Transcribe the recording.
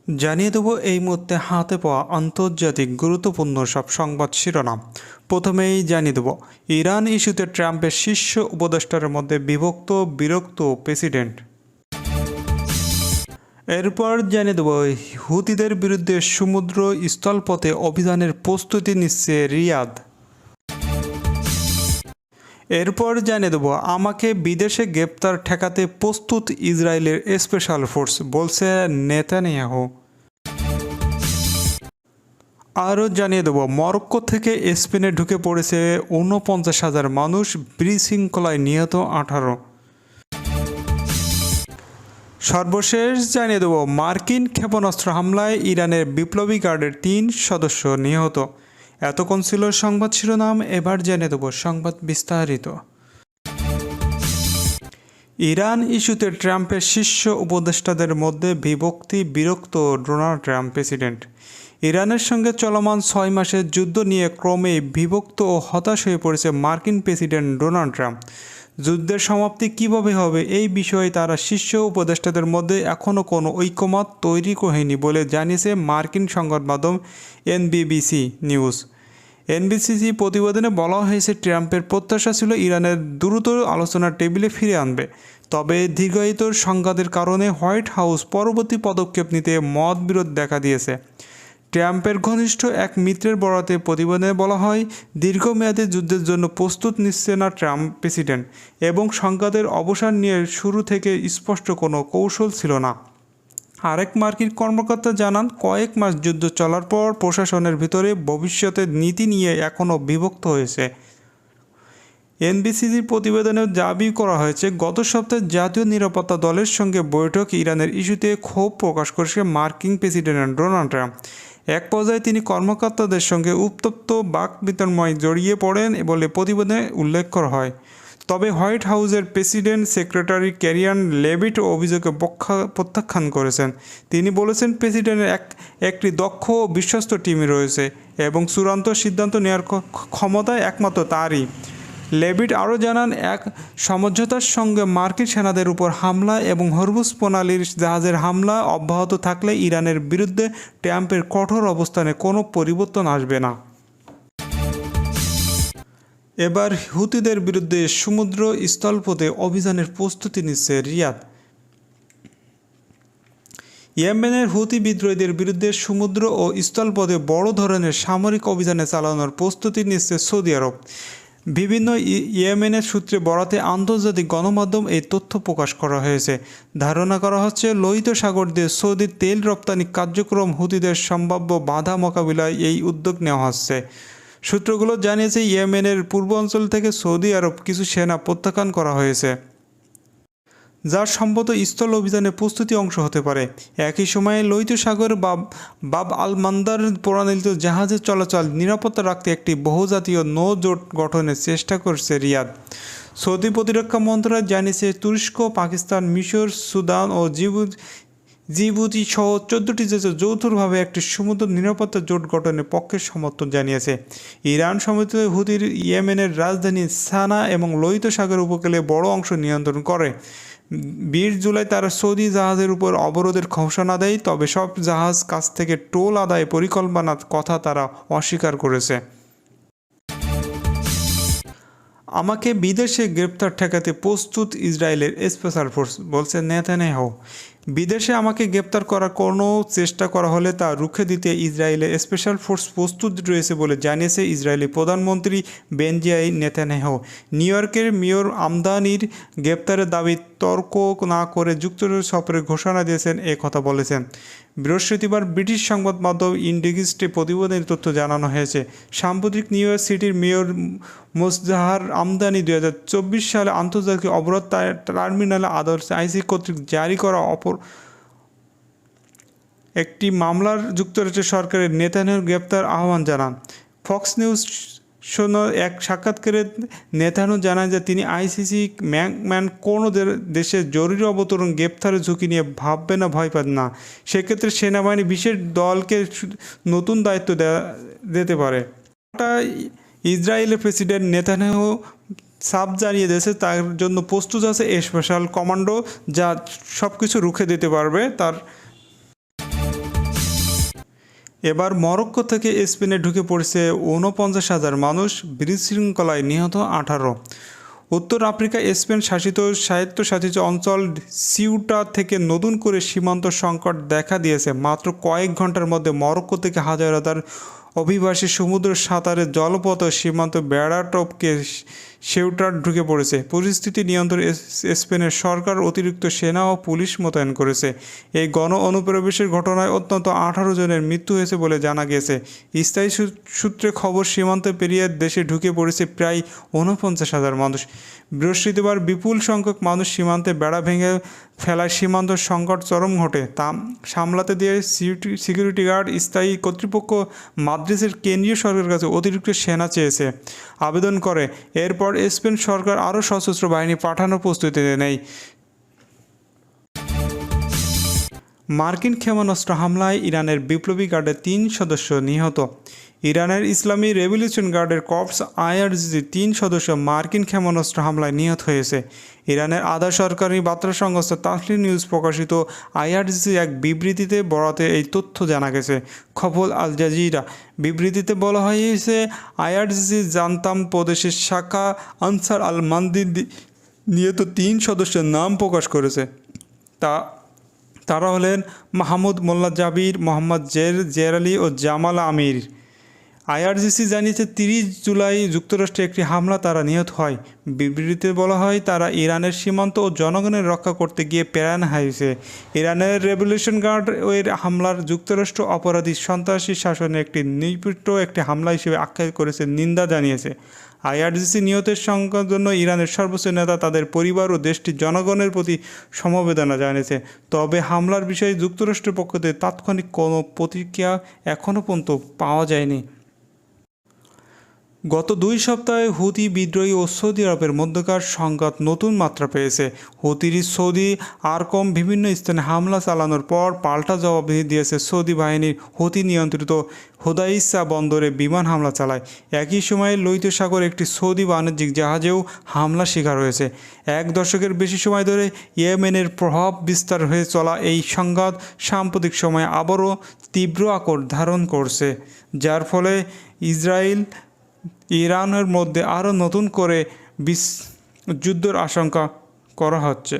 জানিয়ে দেব এই মুহূর্তে হাতে পাওয়া আন্তর্জাতিক গুরুত্বপূর্ণ সব সংবাদ শিরোনাম। প্রথমেই জানিয়ে দেব ইরান ইস্যুতে ট্রাম্পের শীর্ষ উপদেষ্টার মধ্যে বিরক্ত প্রেসিডেন্ট। এরপর জানিয়ে দেব হুতিদের বিরুদ্ধে সমুদ্র স্থলপথে অভিযানের প্রস্তুতি নিচ্ছে রিয়াদ। এরপর জানিয়ে দেব আমাকে বিদেশে গ্রেপ্তার ঠেকাতে প্রস্তুত ইসরায়েলের স্পেশাল ফোর্স, বলছে নেতানিয়াহু। আরও জানিয়ে দেব মরক্কো থেকে স্পেনে ঢুকে পড়েছে ৪৯,০০০ মানুষ, বিশৃঙ্খলায় নিহত ১৮। সর্বশেষ জানিয়ে দেব মার্কিন ক্ষেপণাস্ত্র হামলায় ইরানের বিপ্লবী গার্ডের ৩ সদস্য নিহত। এতক্ষণ ছিল সংবাদ শিরোনাম, এবার জেনে দেব সংবাদ বিস্তারিত। ইরান ইস্যুতে ট্রাম্পের শীর্ষ উপদেষ্টাদের মধ্যে বিরক্ত ডোনাল্ড ট্রাম্প প্রেসিডেন্ট। ইরানের সঙ্গে চলমান ৬ মাসের যুদ্ধ নিয়ে ক্রমেই বিভক্ত ও হতাশ হয়ে পড়েছে মার্কিন প্রেসিডেন্ট ডোনাল্ড ট্রাম্প। যুদ্ধের সমাপ্তি কীভাবে হবে এই বিষয়ে তারা শীর্ষ উপদেষ্টাদের মধ্যে এখনও কোনো ঐকমত্য তৈরি হয়নি বলে জানিয়েছে মার্কিন সংবাদ মাধ্যম এনবিসি নিউজ। এনবিসি প্রতিবেদনে বলা হয়েছে ট্রাম্পের প্রত্যাশা ছিল ইরানের দ্রুত আলোচনার টেবিলে ফিরে আনবে, তবে দীর্ঘায়িত সংঘাতের কারণে হোয়াইট হাউস পরবর্তী পদক্ষেপ নিতে মতবিরোধ দেখা দিয়েছে। ট্রাম্পের ঘনিষ্ঠ এক মিত্রের বরাতে প্রতিবেদনে বলা হয়, দীর্ঘমেয়াদী যুদ্ধের জন্য প্রস্তুত নিচ্ছে না ট্রাম্প প্রেসিডেন্ট এবং সংঘাতের অবসান নিয়ে শুরু থেকে স্পষ্ট কোনো কৌশল ছিল না। আরেক মার্কিন কর্মকর্তা জানান, কয়েক মাস যুদ্ধ চলার পর প্রশাসনের ভিতরে ভবিষ্যতের নীতি নিয়ে এখনও বিভক্ত হয়েছে। এনবিসির প্রতিবেদনে দাবি করা হয়েছে, গত সপ্তাহে জাতীয় নিরাপত্তা দলের সঙ্গে বৈঠক ইরানের ইস্যুতে ক্ষোভ প্রকাশ করেছে মার্কিন প্রেসিডেন্ট ডোনাল্ড ট্রাম্প। এক পর্যায়ে তিনি কর্মকর্তাদের সঙ্গে উত্তপ্ত বাকবিতণ্ডায় জড়িয়ে পড়েন বলে প্রতিবেদনে উল্লেখ করা হয়। তবে হোয়াইট হাউসের প্রেসিডেন্ট সেক্রেটারি ক্যারিয়ান লেভিট অভিযোগে প্রত্যাখ্যান করেছেন। তিনি বলেছেন, প্রেসিডেন্টের একটি দক্ষ ও বিশ্বস্ত টিম রয়েছে এবং চূড়ান্ত সিদ্ধান্ত নেওয়ার ক্ষমতা একমাত্র তারই। লেভিট আরও জানান, এক সমঝোতার সঙ্গে মার্কিন সেনাদের উপর হামলা এবং হরমুজ প্রণালীর জাহাজের হামলা অব্যাহত থাকলে ইরানের বিরুদ্ধে ট্রাম্পের কঠোর অবস্থানে কোনো পরিবর্তন আসবে না। এবার হুতিদের বিরুদ্ধে সমুদ্র স্থলপথে অভিযানের প্রস্তুতি নিচ্ছে রিয়াদ। ইয়েমেনের হুতি বিদ্রোহীদের বিরুদ্ধে সমুদ্র ও স্থলপথে বড় ধরনের সামরিক অভিযানে চালানোর প্রস্তুতি নিচ্ছে সৌদি আরব। বিভিন্ন ইয়েমেনের সূত্রে বরাতে আন্তর্জাতিক গণমাধ্যম এই তথ্য প্রকাশ করা হয়েছে। ধারণা করা হচ্ছে, লোহিত সাগর দিয়ে সৌদির তেল রপ্তানি কার্যক্রম হুতিদের সম্ভাব্য বাধা মোকাবিলায় এই উদ্যোগ নেওয়া হচ্ছে। সূত্রগুলো জানিয়েছে, ইয়েমেনের পূর্বাঞ্চল থেকে সৌদি আরব কিছু সেনা প্রত্যাখ্যান করা হয়েছে, যার সম্ভবত স্থল অভিযানের প্রস্তুতি অংশ হতে পারে। একই সময়ে লোহিত সাগর বাব আল মান্দার প্রণালীত জাহাজের চলাচল নিরাপত্তা রাখতে একটি বহুজাতীয় নৌ-জোট গঠনের চেষ্টা করছে রিয়াদ। সৌদি প্রতিরক্ষা মন্ত্রণালয় জানিয়েছে, তুরস্ক, পাকিস্তান, মিশর, সুদান ও জিবুতি সহ 14টি দেশ যৌথভাবে একটি সমুদ্র নিরাপত্তা জোট গঠনের পক্ষে সমর্থন জানিয়েছে। ইরান সমর্থিত হুতির ইয়েমেনের রাজধানী সানা এবং লোহিত সাগর উপকূলে বড় অংশ নিয়ন্ত্রণ করে। 20 জুলাই তারা সৌদি জাহাজের উপর অবরোধের ঘোষণা দেয়, তবে সব জাহাজ কাছ থেকে টোল আদায় পরিকল্পনার কথা তারা অস্বীকার করেছে। আমাকে বিদেশে গ্রেপ্তার ঠেকাতে প্রস্তুত ইসরায়েলের স্পেশাল ফোর্স, বলছে নেতানিয়াহু। বিদেশে আমাকে গ্রেপ্তার করার কোনো চেষ্টা করা হলে তা রুখে দিতে ইসরায়েলের স্পেশাল ফোর্স প্রস্তুত রয়েছে বলে জানিয়েছে ইসরায়েলি প্রধানমন্ত্রী বেঞ্জামিন নেতানিয়াহু। নিউ ইয়র্কের মেয়র আমদানির গ্রেপ্তারের দাবি তর্ক না করে যুক্তরাষ্ট্র সফরের ঘোষণা দিয়েছেন, এ কথা বলেছেন। বৃহস্পতিবার ব্রিটিশ সংবাদ মাধ্যম ইন্ডিগেস্টে প্রতিবেদনের তথ্য জানানো হয়েছে। সাম্প্রতিক নিউ ইয়র্ক সিটির মেয়র মোজাহার আমদানি 2024 সালে আন্তর্জাতিক অবরোধ টার্মিনালে আদালত আইসি কর্তৃক জারি করা একটি মামলার যুক্তরাষ্ট্রের সরকারের নেতানিয়াহুর গ্রেপ্তার আহ্বান জানান। ফক্স নিউজ এক সাক্ষাৎকারে নেতানিয়াহু জানান যে তিনি আইসিসি ম্যান কোনো দেশের জরুরি অবতরণ গ্রেপ্তারের ঝুঁকি নিয়ে ভাববে না, ভয় পান না। সেক্ষেত্রে সেনাবাহিনী বিশেষ দলকে নতুন দায়িত্ব দিতে পারে। ইসরায়েলের প্রেসিডেন্ট নেতানিয়াহু সাফ জানিয়ে দিয়েছে তার জন্য প্রস্তুত আছে স্পেশাল কমান্ডো, যা সব কিছু রুখে দিতে পারবে। তার এবার মরক্কো থেকে স্পেনে ঢুকে পড়েছে ৪৯,০০০ মানুষ, বিশৃঙ্খলায় নিহত ১৮। উত্তর আফ্রিকা স্পেন শাসিত স্বায়ত্তশাসিত অঞ্চল সিউটা থেকে নতুন করে সীমান্ত সংকট দেখা দিয়েছে। মাত্র কয়েক ঘন্টার মধ্যে মরক্কো থেকে হাজার হাজার অভিবাসী সমুদ্র সাঁতারে জলপথ ও সীমান্ত বেড়া টপকে সেউটার ঢুকে পড়েছে। পরিস্থিতি নিয়ন্ত্রণে স্পেনের সরকার অতিরিক্ত সেনা ও পুলিশ মোতায়েন করেছে। এই গণ অনুপ্রবেশের ঘটনায় অন্তত ১৮ জনের মৃত্যু হয়েছে বলে জানা গেছে। স্থায়ী সূত্রে খবর, সীমান্ত পেরিয়ে দেশে ঢুকে পড়েছে প্রায় ৪৯,০০০ মানুষ। বৃহস্পতিবার বিপুল সংখ্যক মানুষ সীমান্তে বেড়া ভেঙে ফেলায় সীমান্ত সংকট চরম ঘটে। তা সামলাতে দিয়ে সিকিউরিটি গার্ড স্থায়ী কর্তৃপক্ষ মাদ্রিদের কেন্দ্রীয় সরকারের কাছে অতিরিক্ত সেনা চেয়েছে আবেদন করে। এরপর স্পেন সরকার আরও সশস্ত্র বাহিনী পাঠানোর প্রস্তুতি নেয়। মার্কিন ক্ষেপণাস্ত্র হামলায় ইরানের বিপ্লবী গার্ডের ৩ সদস্য নিহত। ইরানের ইসলামী রেভলিউশন গার্ডের কর্পস আইআরজিসির ৩ সদস্য মার্কিন ক্ষেপণাস্ত্র হামলায় নিহত হয়েছে। ইরানের আধা সরকারি বার্তা সংস্থা তাসনিম নিউজ প্রকাশিত আইআরজিসির এক বিবৃতিতে বরাতে এই তথ্য জানা গেছে। খবর আল জাজিরা বিবৃতিতে বলা হয়েছে, আইআরজিসি জান্তাম প্রদেশের শাখা আনসার আল মান্দি নিহত ৩ সদস্যের নাম প্রকাশ করেছে। তারা হলেন মাহমুদ মোল্লা জাবির, মোহাম্মদ জেরালি ও জামাল আমির। আইআরজিসি জানিয়েছে ৩০ জুলাই যুক্তরাষ্ট্রে একটি হামলা তারা নিহত হয়। বিবৃতিতে বলা হয়, তারা ইরানের সীমান্ত ও জনগণের রক্ষা করতে গিয়ে প্রাণ হারিয়েছে। ইরানের রেভলিউশন গার্ড এর হামলার যুক্তরাষ্ট্র অপরাধী সন্ত্রাসী শাসনের একটি নিপীড়িত একটি হামলা হিসেবে আখ্যা করেছে, নিন্দা জানিয়েছে। আইআরজিসি নিহতের সংখ্যার জন্য ইরানের সর্বোচ্চ নেতা তাদের পরিবার ও দেশটির জনগণের প্রতি সমবেদনা জানিয়েছে। তবে হামলার বিষয়ে যুক্তরাষ্ট্রের পক্ষ থেকে তাৎক্ষণিক কোনো প্রতিক্রিয়া এখনও পর্যন্ত পাওয়া যায়নি। গত ২ সপ্তাহে হুতি বিদ্রোহী ও সৌদি আরবের মধ্যকার সংঘাত নতুন মাত্রা পেয়েছে। হুতির সৌদি আরকম বিভিন্ন স্থানে হামলা চালানোর পর পাল্টা জবাব দিয়েছে সৌদি বাহিনীর হুতি নিয়ন্ত্রিত হোদাইসা বন্দরে বিমান হামলা চালায়। একই সময়ে লোহিত সাগরে একটি সৌদি বাণিজ্যিক জাহাজেও হামলা শিকার হয়েছে। ১ দশকের বেশি সময় ধরে ইয়েমেনের প্রভাব বিস্তার হয়ে চলা এই সংঘাত সাম্প্রতিক সময়ে আবারও তীব্র আকার ধারণ করছে, যার ফলে ইসরায়েল ইরানের মধ্যে আরও নতুন করে যুদ্ধের আশঙ্কা করা হচ্ছে।